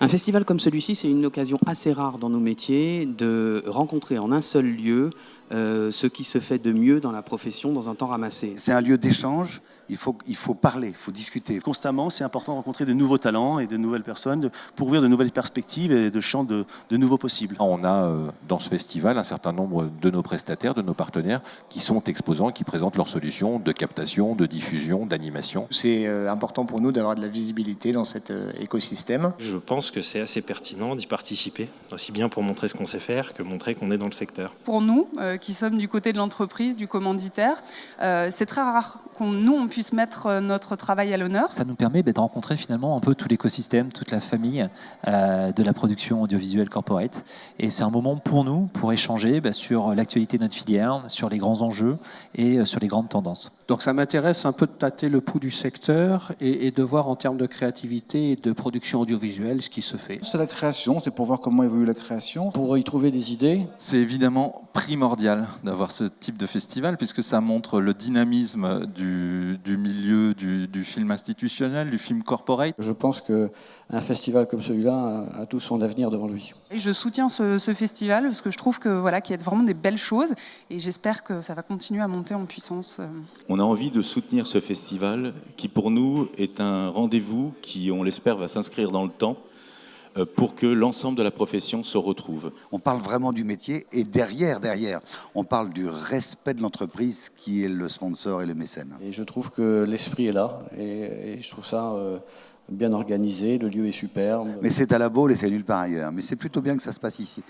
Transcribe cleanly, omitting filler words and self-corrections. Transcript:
Un festival comme celui-ci, c'est une occasion assez rare dans nos métiers de rencontrer en un seul lieu ce qui se fait de mieux dans la profession dans un temps ramassé. C'est un lieu d'échange, il faut parler, il faut discuter. Constamment, c'est important de rencontrer de nouveaux talents et de nouvelles personnes pour ouvrir de nouvelles perspectives et de champs de nouveaux possibles. On a dans ce festival un certain nombre de nos prestataires, de nos partenaires qui sont exposants, qui présentent leurs solutions de captation, de diffusion, d'animation. C'est important pour nous d'avoir de la visibilité dans cet écosystème. Je pense que c'est assez pertinent d'y participer, aussi bien pour montrer ce qu'on sait faire que montrer qu'on est dans le secteur. Pour nous, qui sommes du côté de l'entreprise, du commanditaire, c'est très rare qu'on puisse mettre notre travail à l'honneur. Ça nous permet de rencontrer finalement un peu tout l'écosystème, toute la famille de la production audiovisuelle corporate. Et c'est un moment pour nous, pour échanger sur l'actualité de notre filière, sur les grands enjeux et sur les grandes tendances. Donc ça m'intéresse un peu de tâter le pouls du secteur et de voir en termes de créativité et de production audiovisuelle ce qui se fait. C'est la création, c'est pour voir comment évolue la création. Pour y trouver des idées. C'est évidemment primordial d'avoir ce type de festival puisque ça montre le dynamisme du milieu du film institutionnel, du film corporate. Je pense qu'un festival comme celui-là a tout son avenir devant lui. Et je soutiens ce festival parce que je trouve qu'il y a vraiment des belles choses et j'espère que ça va continuer à monter en puissance. On a envie de soutenir ce festival qui pour nous est un rendez-vous qui, on l'espère, va s'inscrire dans le temps pour que l'ensemble de la profession se retrouve. On parle vraiment du métier et derrière, on parle du respect de l'entreprise qui est le sponsor et le mécène. Et je trouve que l'esprit est là et je trouve ça bien organisé, le lieu est superbe. Mais c'est à la Baule et c'est nulle part ailleurs. Mais c'est plutôt bien que ça se passe ici.